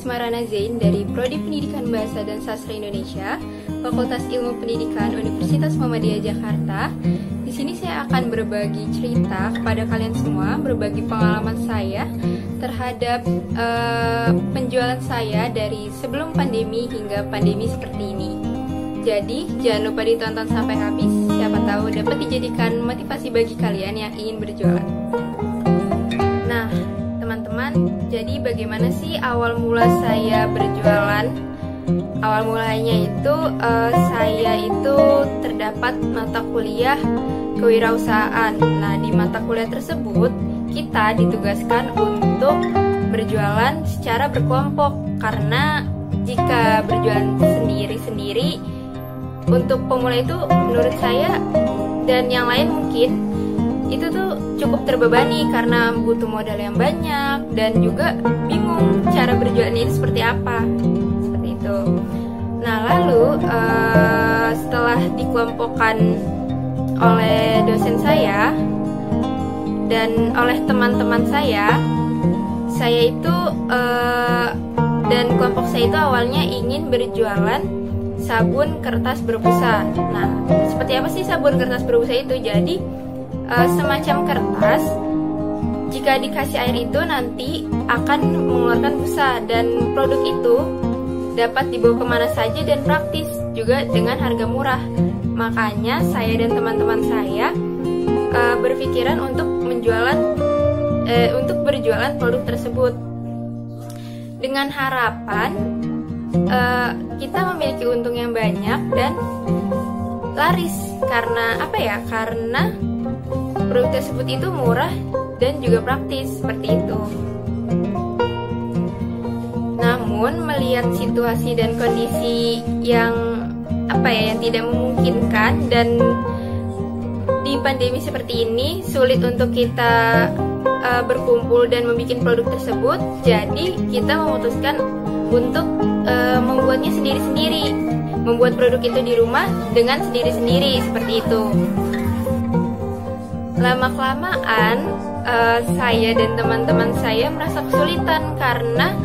Ismarana Zain dari Prodi Pendidikan Bahasa dan Sastra Indonesia, Fakultas Ilmu Pendidikan Universitas Muhammadiyah Jakarta. Di sini saya akan berbagi cerita kepada kalian semua, berbagi pengalaman saya terhadap penjualan saya dari sebelum pandemi hingga pandemi seperti ini. Jadi, jangan lupa ditonton sampai habis, siapa tahu dapat dijadikan motivasi bagi kalian yang ingin berjualan. Nah, teman-teman, jadi bagaimana sih awal mula saya berjualan? Awal mulanya itu saya itu terdapat mata kuliah kewirausahaan. Nah, di mata kuliah tersebut kita ditugaskan untuk berjualan secara berkelompok, karena jika berjualan sendiri-sendiri untuk pemula itu menurut saya dan yang lain mungkin itu tuh cukup terbebani karena butuh modal yang banyak dan juga bingung cara berjualan ini seperti apa, seperti itu. Nah, lalu setelah dikelompokkan oleh dosen saya dan oleh teman-teman saya itu dan kelompok saya itu awalnya ingin berjualan sabun kertas berbusa. Nah, seperti apa sih sabun kertas berbusa itu? Jadi semacam kertas, jika dikasih air itu nanti akan mengeluarkan busa, dan produk itu dapat dibawa kemana saja dan praktis juga dengan harga murah. Makanya saya dan teman-teman saya berpikiran untuk berjualan produk tersebut dengan harapan kita memiliki untung yang banyak dan laris. Karena apa ya? Karena produk tersebut itu murah dan juga praktis, seperti itu. Namun melihat situasi dan kondisi yang yang tidak memungkinkan, dan di pandemi seperti ini sulit untuk kita berkumpul dan membuat produk tersebut, jadi kita memutuskan untuk membuatnya sendiri-sendiri, membuat produk itu di rumah dengan sendiri-sendiri, seperti itu. Lama-kelamaan saya dan teman-teman saya merasa kesulitan karena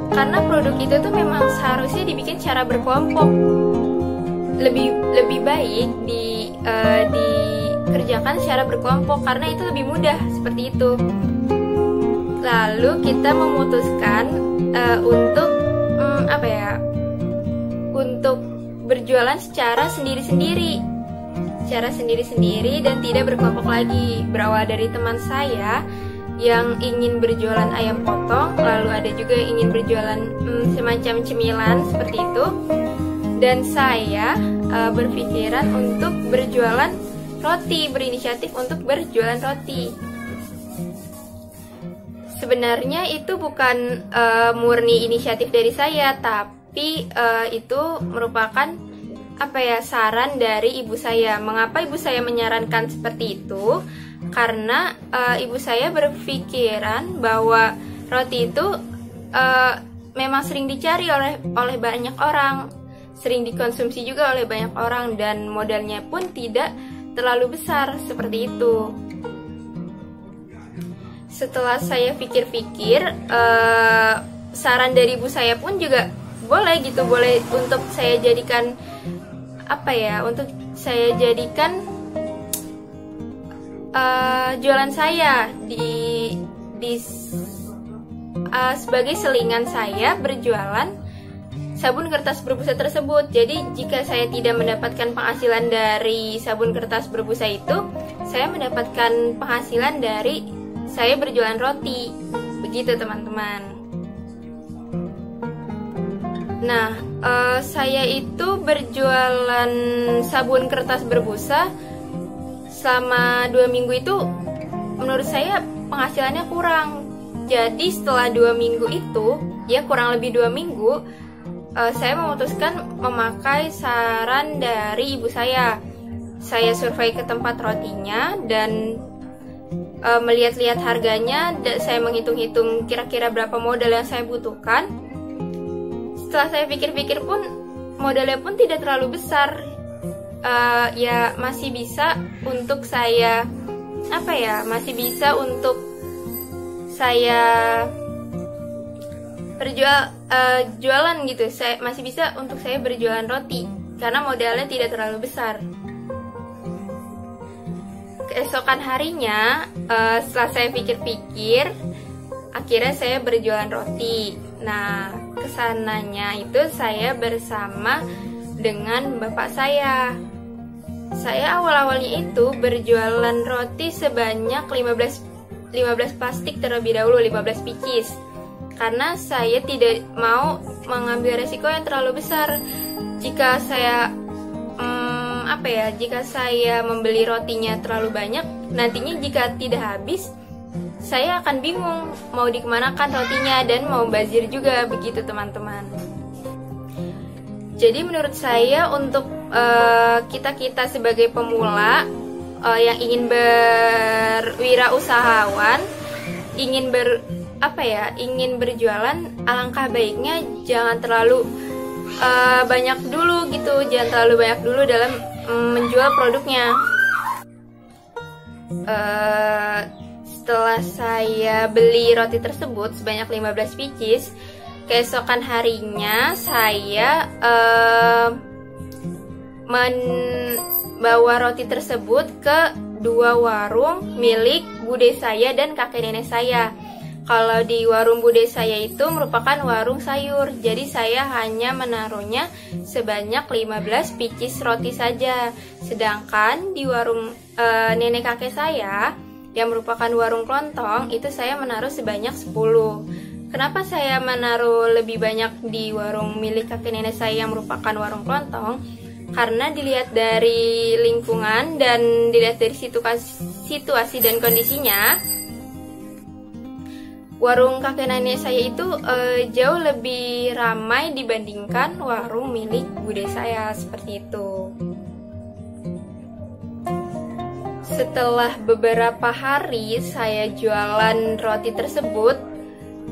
karena produk itu tuh memang seharusnya dibikin secara berkelompok. Lebih baik dikerjakan secara berkelompok karena itu lebih mudah, seperti itu. Lalu kita memutuskan untuk berjualan secara sendiri-sendiri dan tidak berkelompok lagi. Berawal dari teman saya yang ingin berjualan ayam potong, lalu ada juga yang ingin berjualan semacam cemilan seperti itu, dan saya berpikiran untuk berjualan roti, berinisiatif untuk berjualan roti. Sebenarnya itu bukan murni inisiatif dari saya, tapi itu merupakan saran dari ibu saya. Mengapa ibu saya menyarankan seperti itu? Karena ibu saya berpikiran bahwa roti itu memang sering dicari oleh banyak orang, sering dikonsumsi juga oleh banyak orang, dan modalnya pun tidak terlalu besar, seperti itu. Setelah saya pikir-pikir, saran dari ibu saya pun juga boleh untuk saya jadikan jualan saya sebagai selingan saya berjualan sabun kertas berbusa tersebut. Jadi jika saya tidak mendapatkan penghasilan dari sabun kertas berbusa itu, saya mendapatkan penghasilan dari saya berjualan roti. Begitu, teman-teman. Nah, saya itu berjualan sabun kertas berbusa selama 2 minggu itu menurut saya penghasilannya kurang. Jadi setelah 2 minggu itu, ya kurang lebih 2 minggu, saya memutuskan memakai saran dari ibu saya. Saya survei ke tempat rotinya dan melihat-lihat harganya, dan saya menghitung-hitung kira-kira berapa modal yang saya butuhkan. Setelah saya pikir-pikir pun, modalnya pun tidak terlalu besar. Ya masih bisa untuk saya jualan gitu. Saya masih bisa untuk saya berjualan roti karena modalnya tidak terlalu besar. Keesokan harinya, setelah saya pikir-pikir, akhirnya saya berjualan roti. Nah, kesananya itu saya bersama dengan bapak saya. Saya awal-awalnya itu berjualan roti sebanyak 15 plastik terlebih dahulu, 15 pieces. Karena saya tidak mau mengambil resiko yang terlalu besar. Jika saya jika saya membeli rotinya terlalu banyak, nantinya jika tidak habis, saya akan bingung mau dikemanakan rotinya dan mau bazir juga, begitu teman-teman. Jadi menurut saya untuk kita sebagai pemula yang ingin berwirausahawan, ingin berjualan, alangkah baiknya jangan terlalu banyak dulu gitu, jangan terlalu banyak dulu dalam menjual produknya. Setelah saya beli roti tersebut sebanyak 15 pieces, keesokan harinya saya membawa roti tersebut ke 2 warung milik bude saya dan kakek nenek saya. Kalau di warung bude saya itu merupakan warung sayur, jadi saya hanya menaruhnya sebanyak 15 pieces roti saja. Sedangkan di warung nenek kakek saya yang merupakan warung kelontong itu saya menaruh sebanyak 10. Kenapa saya menaruh lebih banyak di warung milik kakek nenek saya yang merupakan warung kelontong? Karena dilihat dari lingkungan dan dilihat dari situasi dan kondisinya, warung kakek nenek saya itu jauh lebih ramai dibandingkan warung milik bude saya, seperti itu. Setelah beberapa hari saya jualan roti tersebut,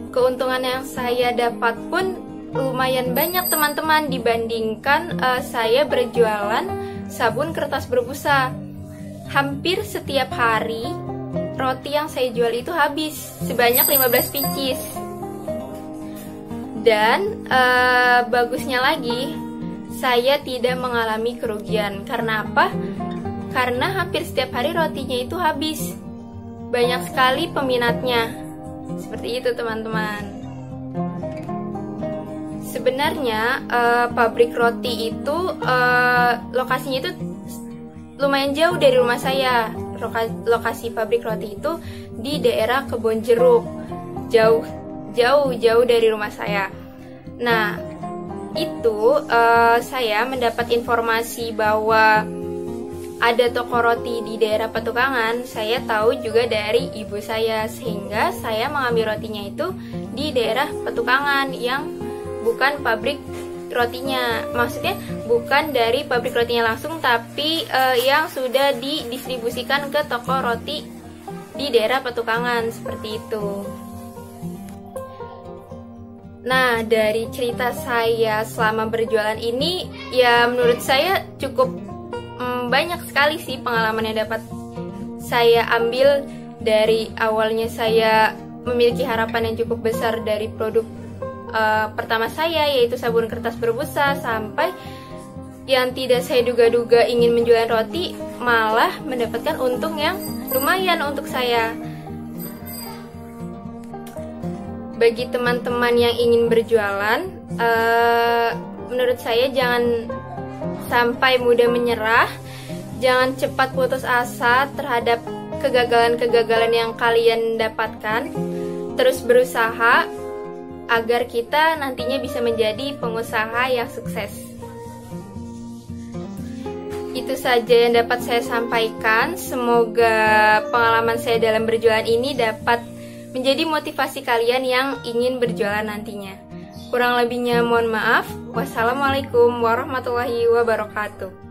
keuntungan yang saya dapat pun lumayan banyak teman-teman dibandingkan saya berjualan sabun kertas berbusa. Hampir setiap hari roti yang saya jual itu habis sebanyak 15 pieces. Dan bagusnya lagi, saya tidak mengalami kerugian. Karena apa? Karena hampir setiap hari rotinya itu habis. Banyak sekali peminatnya. Seperti itu teman-teman. Sebenarnya pabrik roti itu lokasinya itu lumayan jauh dari rumah saya. Lokasi pabrik roti itu di daerah Kebonjeruk, jauh dari rumah saya. Nah, itu saya mendapat informasi bahwa ada toko roti di daerah Petukangan. Saya tahu juga dari ibu saya, sehingga saya mengambil rotinya itu di daerah Petukangan yang bukan pabrik rotinya, maksudnya bukan dari pabrik rotinya langsung, tapi yang sudah didistribusikan ke toko roti di daerah Petukangan, seperti itu. Nah, dari cerita saya selama berjualan ini, ya menurut saya cukup banyak sekali sih pengalaman yang dapat saya ambil dari awalnya saya memiliki harapan yang cukup besar dari produk pertama saya, yaitu sabun kertas berbusa, sampai yang tidak saya duga-duga ingin menjual roti malah mendapatkan untung yang lumayan untuk saya. Bagi teman-teman yang ingin berjualan, menurut saya jangan sampai mudah menyerah, jangan cepat putus asa terhadap kegagalan-kegagalan yang kalian dapatkan. Terus berusaha agar kita nantinya bisa menjadi pengusaha yang sukses. Itu saja yang dapat saya sampaikan. Semoga pengalaman saya dalam berjualan ini dapat menjadi motivasi kalian yang ingin berjualan nantinya. Kurang lebihnya mohon maaf. Wassalamualaikum warahmatullahi wabarakatuh.